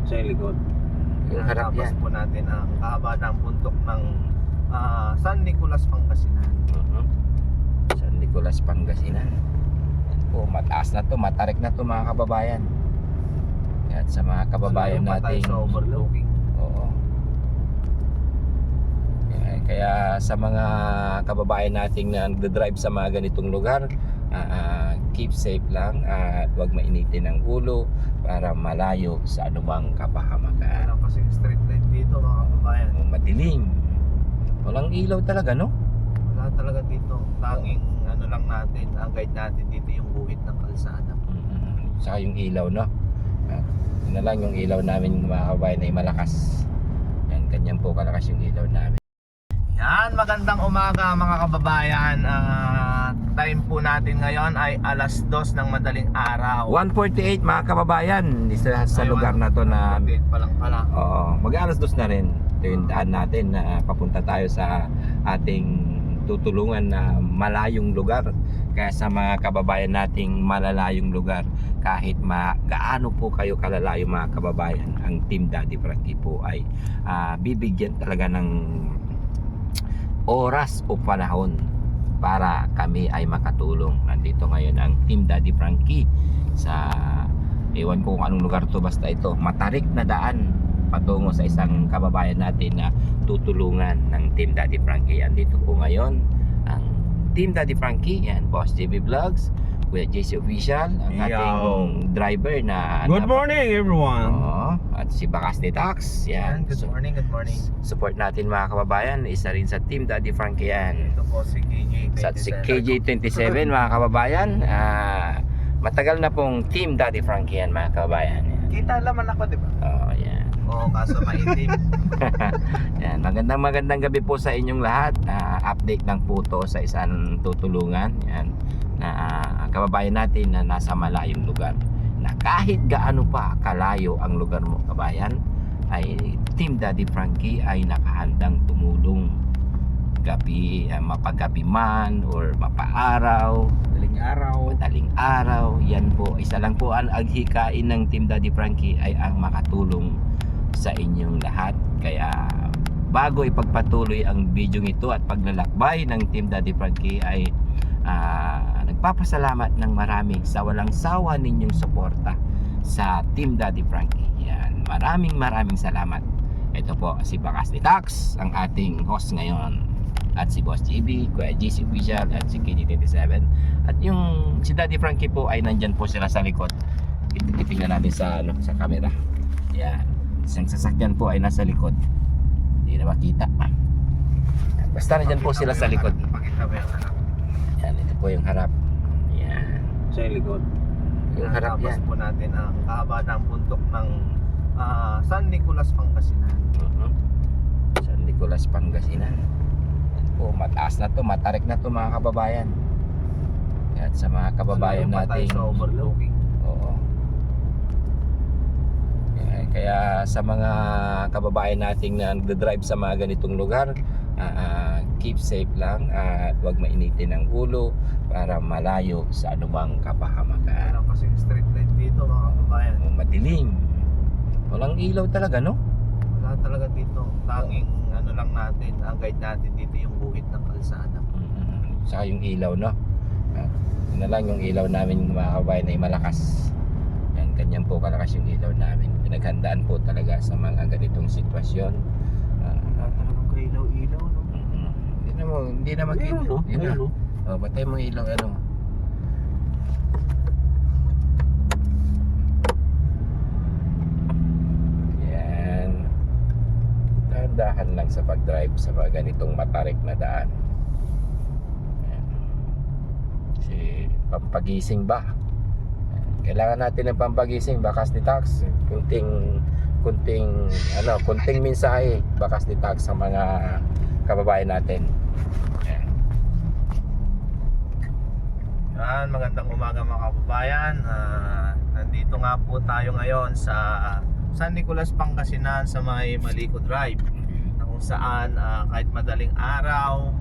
Sa likod. Yung harap Tapos yan. po natin ang kahaba ng bundok ng San Nicolas, Pangasinan. San Nicolas, Pangasinan. Yan po, mataas na to, matarik na to mga kababayan. At sa mga kababayan So, natin, sa overlooking. oo. Kaya sa mga kababayan nating na nagdadrive sa mga ganitong lugar, keep safe lang at huwag mainitin ang ulo para malayo sa anumang kapahamakan. Wala kasing street light dito mga kababayan. Madilim. Walang ilaw talaga, no? Wala talaga dito. Tanging ano lang natin, ang guide natin dito yung guhit ng kalsada. Saka yung ilaw, no? Yun na lang yung ilaw namin mga kababayan ay malakas. Yan, ganyan po kalakas yung ilaw namin. Yan, magandang umaga mga kababayan. Time po natin ngayon ay alas 2 ng madaling araw. 1:48 mga kababayan sa lugar na to na palang pala. oo, mag-alas 2 na rin. Ito yung daan natin na papunta tayo sa ating tutulungan na malayong lugar. Kaya sa mga kababayan nating malalayong lugar, kahit gaano po kayo kalalayo mga kababayan, ang Team Daddy Frankie po ay bibigyan talaga ng oras o panahon para kami ay makatulong. Nandito ngayon ang Team Daddy Frankie sa ewan ko kung anong lugar to, basta ito matarik na daan patungo sa isang kababayan natin na tutulungan ng Team Daddy Frankie. Andito po ngayon ang Team Daddy Frankie, yan, Boss JB Vlogs, Kuya JC Official, ang ating driver na Good morning everyone. at si Bakas ni Tax, yan. Good morning, good morning. Support natin mga kababayan, isa rin sa Team Daddy Frankie yan. Ito po si KJ27. Sa si KJ27 mga kababayan, matagal na pong Team Daddy Frankie yan mga kababayan. Kita laman ako, di ba? Oh, yan. Oo, kaso maitim. Yan, magandang gabi po sa inyong lahat. Update lang po to sa isang tutulungan, yan, na kababayan natin na nasa malayong lugar. Na kahit gaano pa kalayo ang lugar mo kabayan, ay Team Daddy Frankie ay nakahandang tumulong gabi, mapagabi man or mapaaraw, madaling araw. Yan po, isa lang po ang aghikain ng Team Daddy Frankie ay ang makatulong sa inyong lahat. Kaya bago ipagpatuloy ang video ito at paglalakbay ng Team Daddy Frankie ay nagpapasalamat ng marami sa walang sawa ninyong suporta sa Team Daddy Frankie. Yan, maraming salamat. Ito po si Bakas ni Tax, ang ating host ngayon, at si Boss JB, Kuya GC Official, at si KD27. At yung si Daddy Frankie po ay nandyan po sila sa likod. Titingnan natin sa camera. Yan, isang sasakyan po ay nasa likod, hindi na makita. Basta nandyan po sila sa likod. Pakita mo yung harap. Yan, ito po yung harap. Yan, Sa likod. yung harap Tapos yan. po natin ang kahaba ng bundok ng San Nicolas, Pangasinan. San Nicolas, Pangasinan. Yan po, mataas na to, matarik na to mga kababayan. At sa mga kababayan So, natin, sa overlooking. oo. Kaya sa mga kababayan nating na nagdadrive sa mga ganitong lugar, keep safe lang at huwag mainitin ang ulo para malayo sa anumang kapahamakan. Wala kasing street light dito mga kababayan. Madilim. Walang ilaw talaga, no? Wala talaga dito. Tanging ano lang natin, ang guide natin dito yung guhit ng kalsada. Saka yung ilaw, no? Yun na lang yung ilaw namin mga kababayan ay malakas. Yan, ganyan po kalakas yung ilaw namin. Pinaghandaan po talaga sa mga ganitong sitwasyon. Wala talagang kailaw-ilaw, no? Hindi na makita. Ayun, no? Yun na. Ayun, no? Batay mo ilaw, ano. Yan. Dahan-dahan lang sa pag-drive sa mga ganitong matarik na daan. Yan. Kasi pampagising ba? Kailangan natin ng pampagising. Bakas ni Tax, kunting mensahe, Bakas ni Tax sa mga kababayan natin. Yan, magandang umaga mga kababayan. Nandito nga po tayo ngayon sa San Nicolas, Pangasinan sa may Malico Drive, na kung saan kahit madaling araw,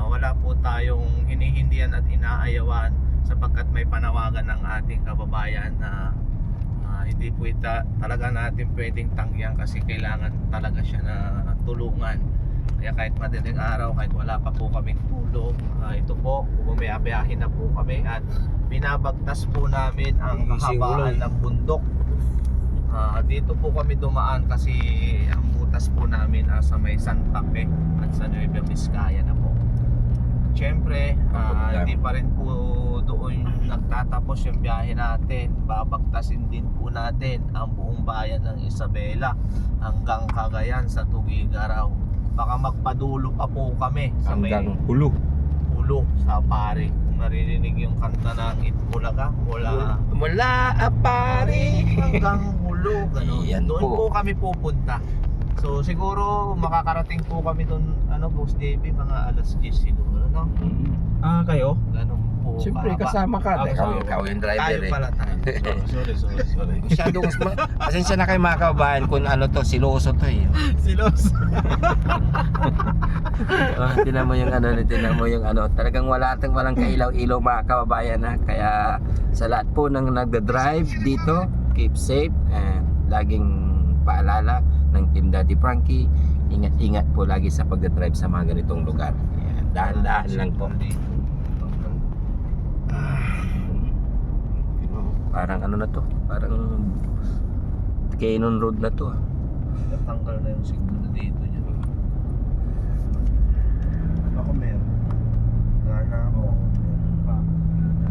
wala po tayong hinihindihan at inaayawan sapagkat may panawagan ng ating kababayan na hindi po talaga natin pwedeng tanggihan kasi kailangan talaga siya na tulungan. Kaya kahit madaling araw, kahit wala pa po kaming tulog, ito po, bumiyabiyahin na po kami at binabagtas po namin ang kahabaan ng bundok. Dito po kami dumaan kasi ang butas po namin sa may Santa Fe at sa Nueva Vizcaya na po. Siyempre, hindi pa rin po doon nagtatapos yung biyahe natin. Babagtasin din po natin ang buong bayan ng Isabela hanggang Cagayan sa Tugigaraw. Baka magpadulo pa po kami sa Hanggang may Hulo. Hulo sa Pare. Kung naririnig yung kanta ng Itbulaga, Mula Apari hanggang Hulo, ganun. Yan Doon po. po kami pupunta. So siguro makakarating po kami doon, Boss JB, mga alas 10 siguro, no? Kayo? Ganun po. Siyempre kahaba. kasama ka. Kasama. Ikaw yung driver Tayo pala tayo. Sorry. Masyadong pasensya na kayo mga kababayan kung siloso to eh. Silos. Tinan mo yung talagang walang kailaw-ilaw mga kababayan ha. Kaya sa lahat po ng nagda-drive dito, keep safe and laging paalala ng Team Daddy Frankie, ingat-ingat po lagi sa pagda-drive sa mga ganitong lugar. Ayan, dahan-dahan lang po. Parang na to, parang Cannon Road na to. Natanggal na yung signal dito niya. Ako meron. Gana ako.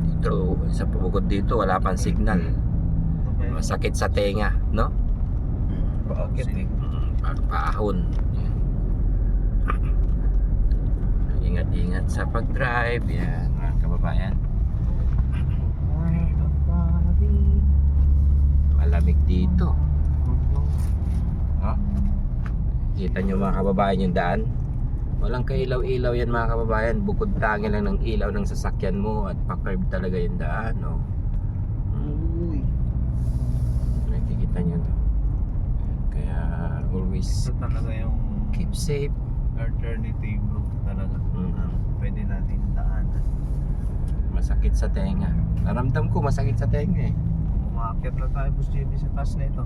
Dito, sa bukod dito, wala pang signal. Masakit sa tenga, no? Bakit eh? Paahon. Ingat-ingat sa pag-drive. Yan, mga kababayan. Malamig dito. No? Kita nyo mga kababayan yung daan. Walang kailaw-ilaw yan mga kababayan. Bukod tangi lang ng ilaw ng sasakyan mo at pa-curve talaga yung daan. No? Uy. Nakikita nyo to. Kaya always Ito talaga yung keep safe. alternative route talaga. Pwede natin daanan. Masakit sa tenga. Naramdam ko masakit sa tenga eh. Umakyat na tayo, Boss JB, sa taas na ito.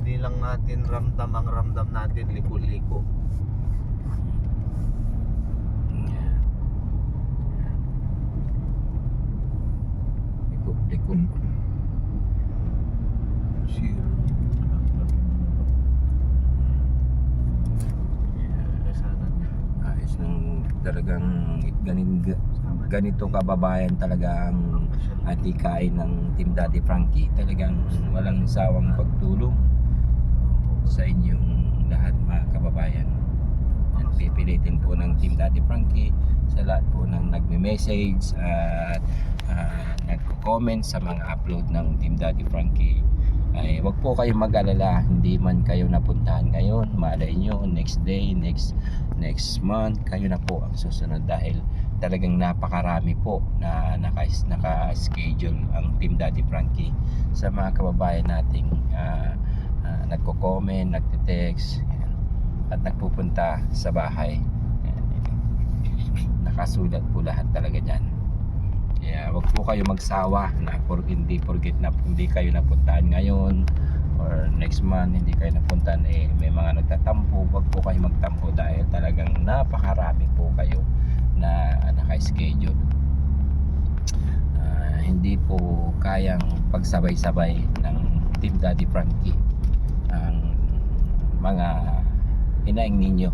Hindi lang natin ramdam ang ramdam natin, liko-liko. Likod. Ayos ng talagang ganito kababayan talaga ang atikain ng Team Daddy Frankie. Talagang walang sawang pagtulong sa inyong lahat mga kababayan. At pipilitin po ng Team Daddy Frankie sa lahat po ng nagme-message at nagko-comment sa mga upload ng Team Daddy Frankie. Ay wag po kayong mag-alala, hindi man kayo napuntahan ngayon, malay nyo next day, next month kayo na po ang susunod dahil talagang napakarami po na naka-schedule ang Team Daddy Frankie sa mga kababayan nating nagko-comment, nagte-text at nagpupunta sa bahay. Nakasulat po lahat talaga dyan. Kaya wag po kayo magsawa na hindi porket na hindi kayo napuntahan ngayon or next month hindi kayo napuntahan may mga nagtatampo. Wag po kayo magtampo dahil talagang napakarami po kayo na naka-schedule. Hindi po kayang pagsabay-sabay ng Team Daddy Frankie ang mga hinaing ninyo.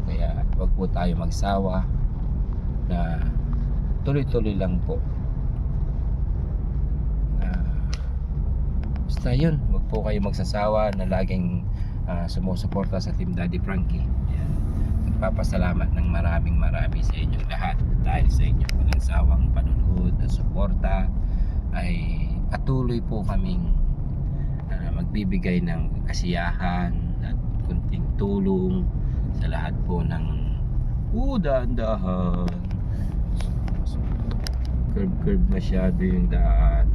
Kaya wag po tayo magsawa na tuloy-tuloy lang po. Basta yun, wag po kayo magsasawa na laging sumusuporta sa Team Daddy Frankie. Yan. Nagpapasalamat ng maraming sa inyong lahat dahil sa inyong walang sawang panunood at suporta ay patuloy po kaming magbibigay ng kasiyahan at kunting tulong sa lahat po ng dahan-dahan. Curve masyado yung daan.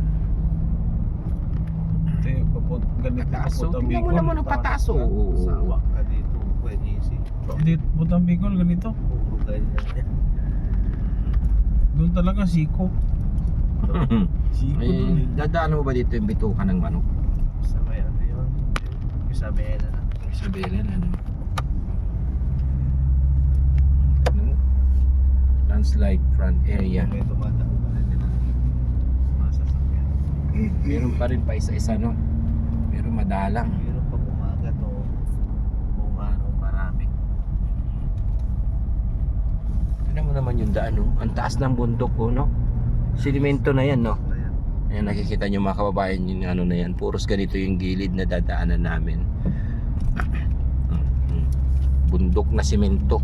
Ganito Pataso, Putang tingnan mo Bicol. naman ang pataso. Sawa ka dito, pwede easy. Dito, Putang Bicol, ganito. Puro ganyan yan. Doon talaga siko. Siko dun Eh, dadaan mo ba dito yung bituka ng manok? Sa may ano yun? Isabela na. Isabela na, ano? Ano mo? Landslide front area. May dumadaan pa rin nila. Masasakyan. Meron pa rin pa isa-isa, no? Pero madalang. Meron pa bumagat o buong araw marami. Tignan mo naman yung daan, no? Ang taas ng bundok, oh, no? Sedimento na yan, no? Ayan. Ayan, nakikita nyo mga kababayan yung ano na yan. Puros ganito yung gilid na dadaanan namin. Bundok na simento.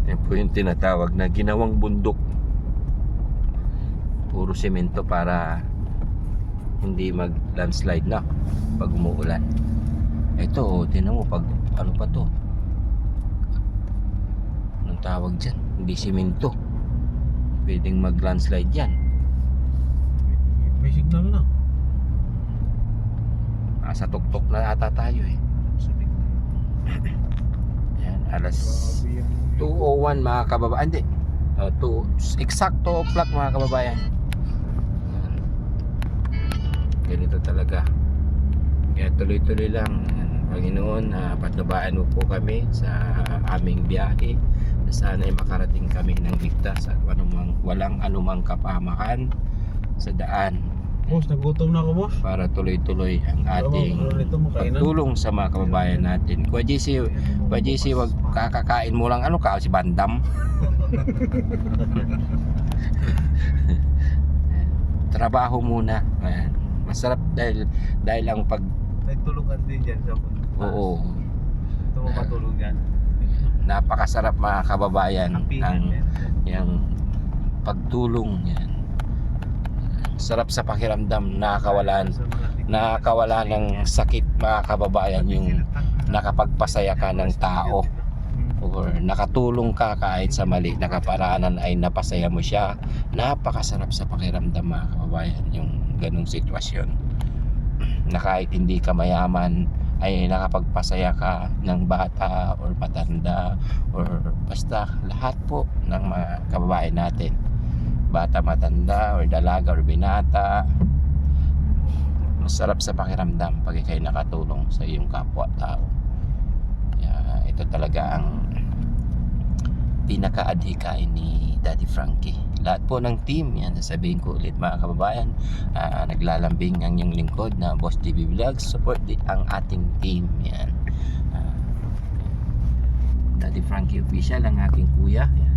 Yan po yung tinatawag na ginawang bundok. Puro simento para hindi mag landslide na pag umuulan. Ito, oh, tinan mo pag ano pa to. Anong tawag dyan? Hindi simento. Pwedeng mag landslide yan. May signal na. Nasa tuktok na ata tayo eh. Sabik na. Yan, alas Grabe yan. 2:01 mga kababayan. Hindi. Exact 2 o'clock mga kababayan. Yan. Ganito talaga. Kaya tuloy-tuloy lang. Yan. Panginoon, patnubaan mo po kami sa aming biyahe. Sana ay makarating kami ng ligtas at walang anumang kapahamakan sa daan Boss, nagutom na ako, boss. para tuloy-tuloy ang ating Ano nito mo kainan? pagtulong sa mga kababayan natin. Kuya JC, wag kakakain mo lang ano ka, si Bandam. Trabaho muna. Ayan. Masarap dahil ang pag May tulugan din dyan sa bundok. oo, Ito mo matulog yan. napakasarap mga kababayan Ang pinan ang yan. yung pagtulong yan. Sarap sa pakiramdam, nakakawala ng sakit mga kababayan yung nakapagpasaya ka ng tao or nakatulong ka kahit sa mali na kaparaanan ay napasaya mo siya. Napakasarap sa pakiramdam mga kababayan yung ganung sitwasyon na kahit hindi ka mayaman ay nakapagpasaya ka ng bata or matanda or basta lahat po ng mga kababayan natin, bata, matanda or dalaga or binata. Masarap sa pakiramdam pag ikay nakatulong sa iyong kapwa-tao. Kaya ito talaga ang pinaka-adhikain ni Daddy Frankie. Lahat po ng team, yan sasabihin ko ulit mga kababayan, naglalambing ang inyong lingkod na Boss TV Vlogs. Support ang ating team, yan. Daddy Frankie Official, ang aking kuya, yan.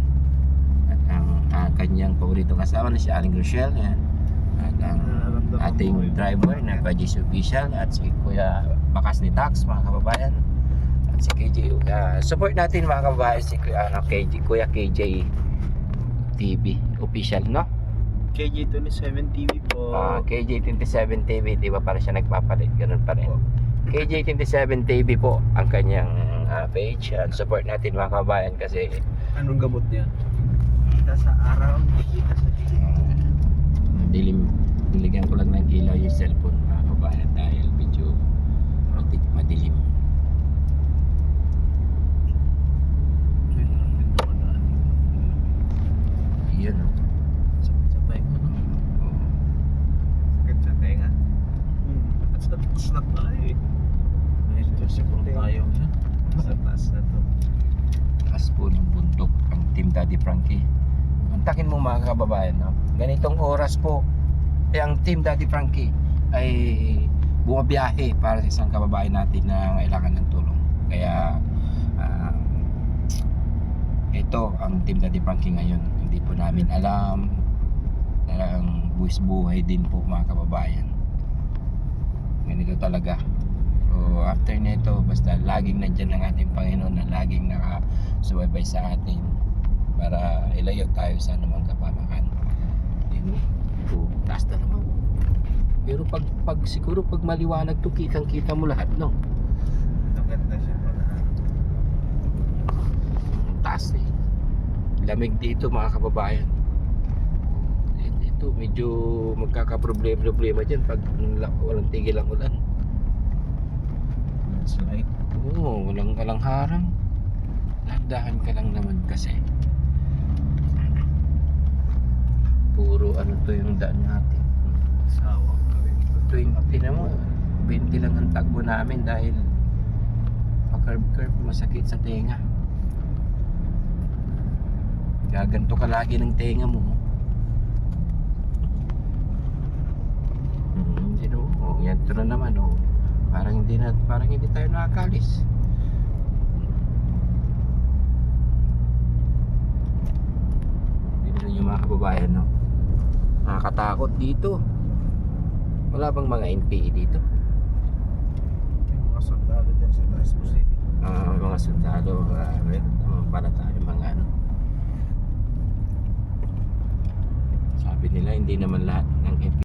At ang kanyang paboritong kasama na si Aling Rochelle, yan. At ang ating driver na Pajis Official at si Kuya Bakas ni Tax mga kababayan. At si KJ, support natin mga kababayan si Kuya KJ TV Official, no? KJ27 TV po. KJ27 TV, di ba para siya nagpapalit, ganun pa rin. KJ27 TV po ang kanyang page. And support natin mga kababayan kasi Anong gamot niya? Kita sa araw, hindi kita sa dilim. dilim. Nilagyan ko lang ng ilaw yung cellphone mga kababayan dahil medyo madilim. Yun, no? Sakit sa tenga, no? Sakit sa tenga. At sa taas na tayo eh. May siguro tayo siya. Sa taas na to. Taas po ng bundok ang Team Daddy Frankie. Kontakin mo mga kababayan, no? Ganitong oras po ang Team Daddy Frankie ay bumabiyahe para sa isang kababayan natin na kailangan ng tulong. Kaya ito ang Team Daddy Frankie ngayon. Hindi po namin alam, ang buwis buhay din po mga kababayan. Ganito talaga. So after nito, basta laging nandyan ang ating Panginoon na laging nakasubaybay sa atin para ilayo tayo sa anumang kapamakan. Taas na naman. Pero pag siguro pag maliwanag to, kitang-kita mo lahat, no? Maganda siya pag Taas eh. Lamig dito mga kababayan. Ito medyo magkakaproblema dyan pag walang tigil ang ulan. Slide. Oo, walang harang. Dahan ka lang naman kasi. Puro ano to yung daan natin. Sawa. 20 na mo. 20 lang ang takbo namin dahil pa-curve masakit sa tenga. Gaganto ka lagi ng tenga mo. Hindi no. Oh, yan to na naman oh. Parang hindi tayo nakakalis. Tingnan niyo mga kababayan no. Nakakatakot dito. Wala bang mga NPE dito? Yung mga sundalo dyan sa Transpo City. Mga sundalo, naman pala tayo mga ano. Sabi nila hindi naman lahat ng NPE